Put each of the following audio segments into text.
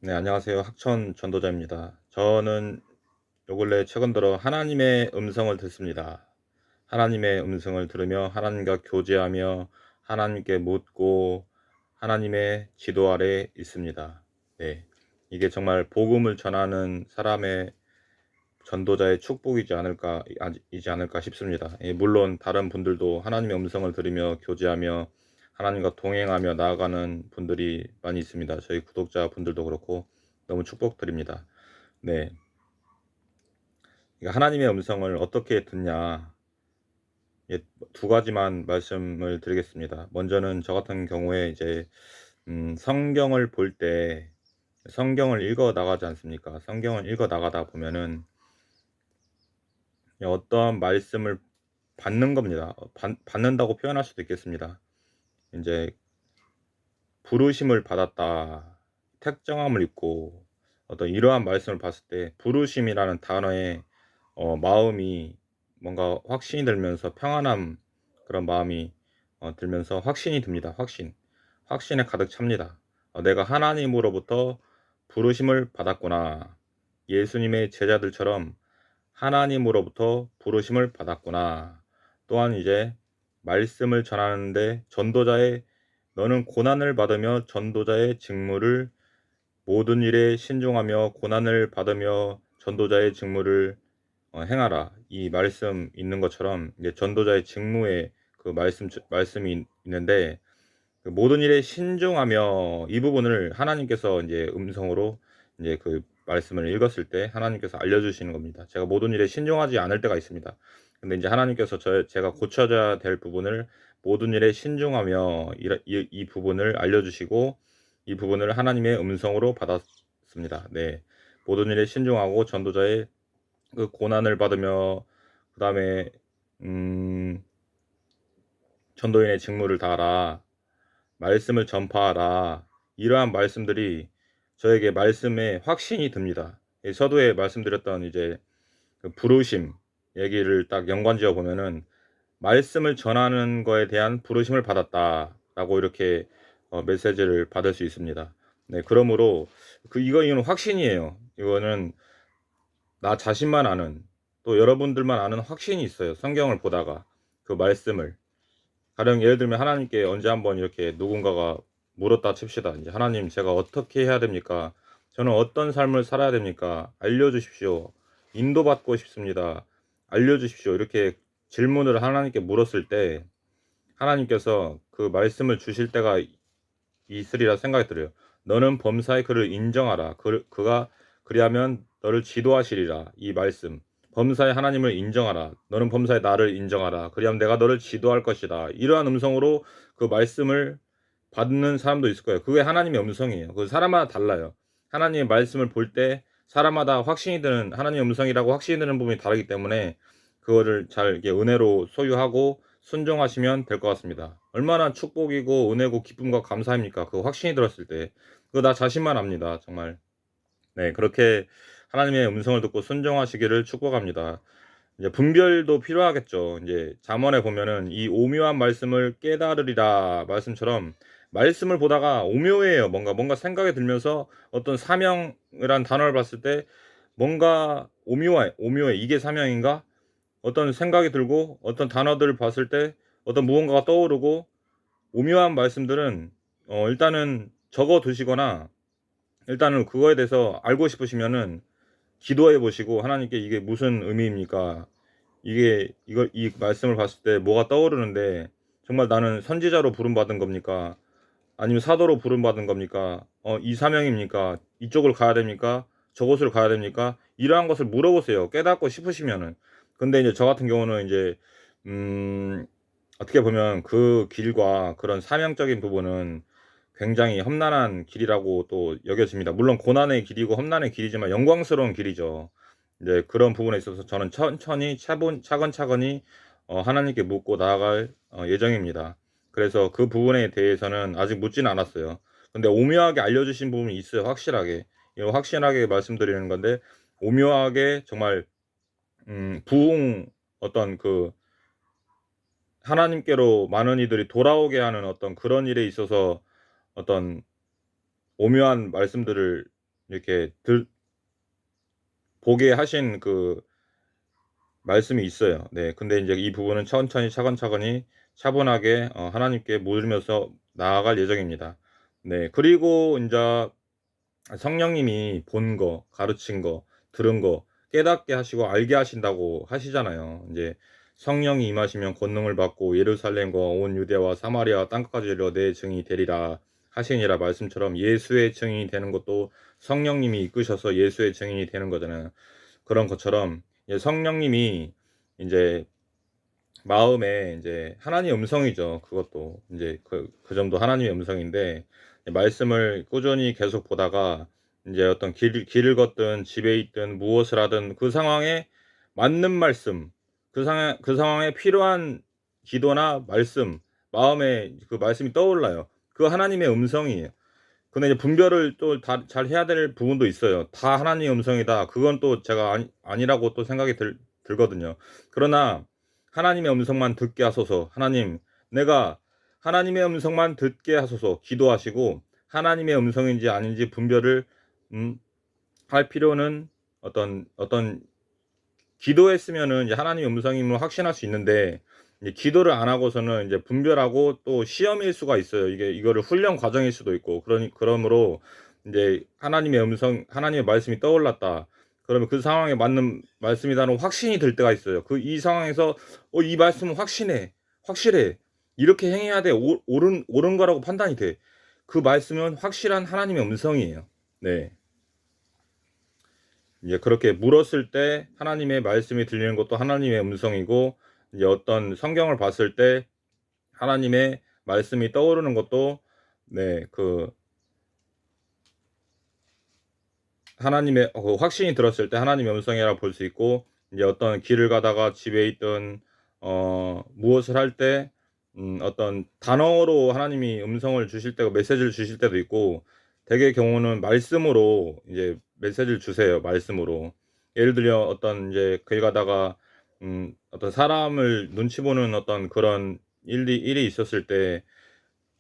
네, 안녕하세요. 학천 전도자입니다. 저는 요 근래 최근 들어 하나님의 음성을 듣습니다. 하나님의 음성을 들으며 하나님과 교제하며 하나님께 묻고 하나님의 지도 아래 있습니다. 네. 이게 정말 복음을 전하는 사람의 전도자의 축복이지 않을까, 이지 않을까 싶습니다. 예, 물론 다른 분들도 하나님의 음성을 들으며 교제하며 하나님과 동행하며 나아가는 분들이 많이 있습니다. 저희 구독자 분들도 그렇고 너무 축복드립니다. 네. 하나님의 음성을 어떻게 듣냐. 예, 두 가지만 말씀을 드리겠습니다. 먼저는 저 같은 경우에 이제 성경을 볼 때 성경을 읽어 나가지 않습니까? 성경을 읽어 나가다 보면은 어떠한 말씀을 받는 겁니다. 받는다고 표현할 수도 있겠습니다. 인제 부르심을 받았다. 택정함을 입고 어떤 이러한 말씀을 봤을 때 부르심이라는 단어에 마음이 뭔가 확신이 들면서 평안함, 그런 마음이 들면서 확신이 듭니다. 확신. 확신에 가득 찹니다. '내가 하나님으로부터 부르심을 받았구나. 예수님의 제자들처럼 하나님으로부터 부르심을 받았구나.' 또한 이제 말씀을 전하는데 전도자의 너는 고난을 받으며 전도자의 직무를 모든 일에 신중하며 고난을 받으며 전도자의 직무를 행하라. 이 말씀 있는 것처럼 이제 전도자의 직무에 그 말씀이 있는데, 그 모든 일에 신중하며 이 부분을 하나님께서 이제 음성으로 이제 그 말씀을 읽었을 때 하나님께서 알려주시는 겁니다. 제가 모든 일에 신중하지 않을 때가 있습니다. 근데 이제 하나님께서 제가 고쳐져야 될 부분을 모든 일에 신중하며 이 부분을 알려주시고 이 부분을 하나님의 음성으로 받았습니다. 네, 모든 일에 신중하고 전도자의 그 고난을 받으며 그 다음에 음, 전도인의 직무를 다하라. 말씀을 전파하라. 이러한 말씀들이 저에게 말씀에 확신이 듭니다. 서두에 말씀드렸던 이제 그 부르심 얘기를 딱 연관지어 보면은 말씀을 전하는 거에 대한 부르심을 받았다라고 이렇게 메시지를 받을 수 있습니다. 네, 그러므로 이거는 확신이에요. 이거는 나 자신만 아는, 또 여러분들만 아는 확신이 있어요. 성경을 보다가 그 말씀을, 가령 예를 들면 하나님께 언제 한번 이렇게 누군가가 물었다 칩시다. 이제 하나님, 제가 어떻게 해야 됩니까? 저는 어떤 삶을 살아야 됩니까? 알려주십시오. 인도받고 싶습니다. 알려주십시오. 이렇게 질문을 하나님께 물었을 때 하나님께서 그 말씀을 주실 때가 있으리라 생각이 들어요. 너는 범사의 그를 인정하라. 그가 그리하면 너를 지도하시리라. 이 말씀. 범사의 하나님을 인정하라. 너는 범사의 나를 인정하라. 그리하면 내가 너를 지도할 것이다. 이러한 음성으로 그 말씀을 받는 사람도 있을 거예요. 그게 하나님의 음성이에요. 그 사람마다 달라요. 하나님의 말씀을 볼 때 사람마다 확신이 드는, 하나님의 음성이라고 확신이 드는 부분이 다르기 때문에 그거를 잘 이렇게 은혜로 소유하고 순종하시면 될 것 같습니다. 얼마나 축복이고 은혜고 기쁨과 감사입니까? 그 확신이 들었을 때. 그거 나 자신만 압니다. 정말. 네, 그렇게 하나님의 음성을 듣고 순종하시기를 축복합니다. 이제 분별도 필요하겠죠. 이제 잠언에 보면은 이 오묘한 말씀을 깨달으리라 말씀처럼 말씀을 보다가 오묘해요. 뭔가 생각이 들면서 어떤 사명이란 단어를 봤을 때 뭔가 오묘해. 이게 사명인가? 어떤 생각이 들고 어떤 단어들을 봤을 때 어떤 무언가가 떠오르고, 오묘한 말씀들은 일단은 적어 두시거나 일단은 그거에 대해서 알고 싶으시면은 기도해 보시고 하나님께 이게 무슨 의미입니까? 이 말씀을 봤을 때 뭐가 떠오르는데 정말 나는 선지자로 부름받은 겁니까? 아니면 사도로 부름받은 겁니까? 이 사명입니까? 이쪽을 가야 됩니까? 저곳을 가야 됩니까? 이러한 것을 물어보세요. 깨닫고 싶으시면은. 근데 이제 저 같은 경우는 이제 어떻게 보면 그 길과 그런 사명적인 부분은 굉장히 험난한 길이라고 또 여겨집니다. 물론 고난의 길이고 험난의 길이지만 영광스러운 길이죠. 이제 그런 부분에 있어서 저는 천천히 차근차근히 하나님께 묻고 나아갈 예정입니다. 그래서 그 부분에 대해서는 아직 묻지는 않았어요. 근데 오묘하게 알려주신 부분이 있어요. 확실하게. 이거 확실하게 말씀드리는 건데, 오묘하게 정말 부흥, 어떤 그 하나님께로 많은 이들이 돌아오게 하는 어떤 그런 일에 있어서 어떤 오묘한 말씀들을 이렇게 보게 하신 그 말씀이 있어요. 네. 근데 이제 이 부분은 천천히 차근차근히 차분하게 하나님께 물으면서 나아갈 예정입니다. 네. 그리고 인자 성령님이 본 거, 가르친 거, 들은 거 깨닫게 하시고 알게 하신다고 하시잖아요. 이제 성령이 임하시면 권능을 받고 예루살렘과 온 유대와 사마리아 땅끝까지 이르러 내 증인이 되리라 하시니라 말씀처럼 예수의 증인이 되는 것도 성령님이 이끄셔서 예수의 증인이 되는 거잖아요. 그런 것처럼 성령님이 이제 마음에 이제 하나님의 음성이죠. 그것도 이제 그 점도 하나님의 음성인데 말씀을 꾸준히 계속 보다가 이제 어떤 길을 걷든 집에 있든 무엇을 하든 그 상황에 맞는 말씀, 그 상황에 필요한 기도나 말씀, 마음에 그 말씀이 떠올라요. 그 하나님의 음성이에요. 근데 이제 분별을 또 잘 해야 될 부분도 있어요. 다 하나님의 음성이다. 그건 또 제가 아니라고 또 생각이 들거든요. 그러나 하나님의 음성만 듣게 하소서. 하나님, 내가 하나님의 음성만 듣게 하소서. 기도하시고 하나님의 음성인지 아닌지 분별을 할 필요는 어떤 기도했으면은 이제 하나님의 음성임을 확신할 수 있는데 이제 기도를 안 하고서는 이제 분별하고 또 시험일 수가 있어요. 이거를 훈련 과정일 수도 있고 그러므로 이제 하나님의 음성, 하나님의 말씀이 떠올랐다. 그러면 그 상황에 맞는 말씀이다는 확신이 들 때가 있어요. 이 상황에서 이 말씀은 확실해. 이렇게 행해야 돼. 옳은 거라고 판단이 돼. 그 말씀은 확실한 하나님의 음성이에요. 네. 이제 그렇게 물었을 때 하나님의 말씀이 들리는 것도 하나님의 음성이고 이제 어떤 성경을 봤을 때 하나님의 말씀이 떠오르는 것도 그 하나님의 확신이 들었을 때 하나님의 음성이라 볼 수 있고 이제 어떤 길을 가다가 집에 있든 무엇을 할 때 어떤 단어로 하나님이 음성을 주실 때고 메시지를 주실 때도 있고 대개 경우는 말씀으로 이제 메시지를 주세요. 말씀으로. 예를 들어 어떤 이제 길 가다가 어떤 사람을 눈치 보는 어떤 그런 일이 있었을 때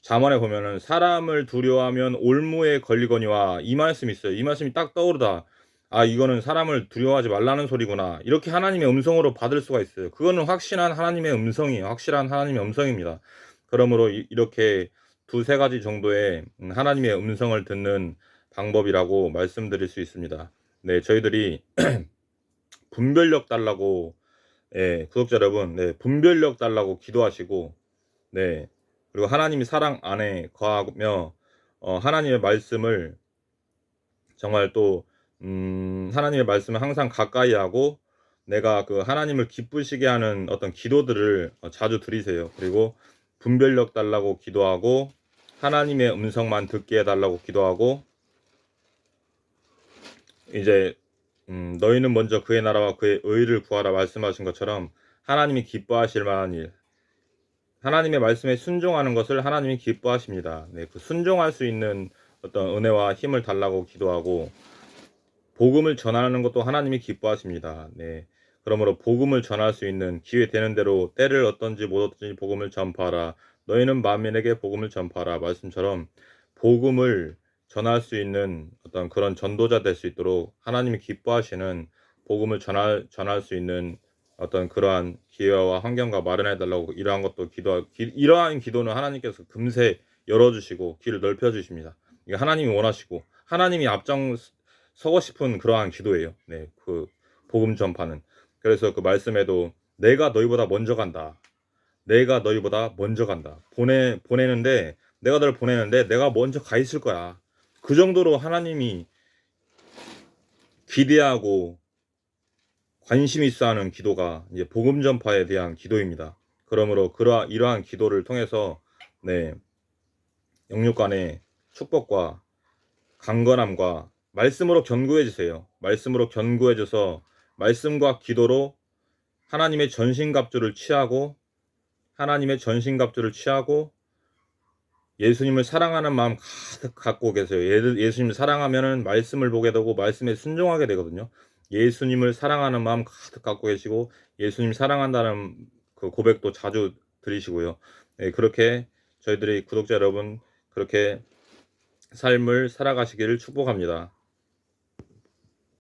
잠언에 보면은 사람을 두려워하면 올무에 걸리거니와 이 말씀이 있어요. 이 말씀이 딱 떠오르다. 아, 이거는 사람을 두려워하지 말라는 소리구나. 이렇게 하나님의 음성으로 받을 수가 있어요. 그거는 확실한 하나님의 음성이에요. 확실한 하나님의 음성입니다. 그러므로 이렇게 두세 가지 정도의 하나님의 음성을 듣는 방법이라고 말씀드릴 수 있습니다. 네, 저희들이 분별력 달라고, 구독자 여러분, 분별력 달라고 기도하시고, 네. 그리고 하나님이 사랑 안에 거하며 하나님의 말씀을 정말 또 하나님의 말씀을 항상 가까이 하고 내가 그 하나님을 기쁘시게 하는 어떤 기도들을 자주 드리세요. 그리고 분별력 달라고 기도하고 하나님의 음성만 듣게 해달라고 기도하고 이제 너희는 먼저 그의 나라와 그의 의를 구하라 말씀하신 것처럼 하나님이 기뻐하실 만한 일, 하나님의 말씀에 순종하는 것을 하나님이 기뻐하십니다. 네, 그 순종할 수 있는 어떤 은혜와 힘을 달라고 기도하고 복음을 전하는 것도 하나님이 기뻐하십니다. 네, 그러므로 복음을 전할 수 있는 기회 되는 대로 때를 어떤지 못 어떤지 복음을 전파하라. 너희는 만민에게 복음을 전파하라. 말씀처럼 복음을 전할 수 있는 어떤 그런 전도자 될 수 있도록 하나님이 기뻐하시는 복음을 전할 수 있는 어떤 그러한 기회와 환경과 마련해 달라고 이러한 것도 이러한 기도는 하나님께서 금세 열어주시고 길을 넓혀 주십니다. 이게 하나님이 원하시고 하나님이 앞장 서고 싶은 그러한 기도예요. 네, 그 복음 전파는. 그래서 그 말씀에도 내가 너희보다 먼저 간다. 내가 너희보다 먼저 간다. 보내는데 내가 너를 보내는데 내가 먼저 가 있을 거야. 그 정도로 하나님이 기대하고 관심 있어 하는 기도가 이제 복음 전파에 대한 기도입니다. 그러므로 이러한 기도를 통해서 영육간의 축복과 강건함과 말씀으로 견고해 주세요. 말씀으로 견고해 줘서 말씀과 기도로 하나님의 전신갑주를 취하고 예수님을 사랑하는 마음 가득 갖고 계세요. 예수님을 사랑하면은 말씀을 보게 되고 말씀에 순종하게 되거든요. 예수님을 사랑하는 마음 가득 갖고 계시고 예수님 사랑한다는 그 고백도 자주 드리시고요. 네, 그렇게 저희들이 구독자 여러분 그렇게 삶을 살아가시기를 축복합니다.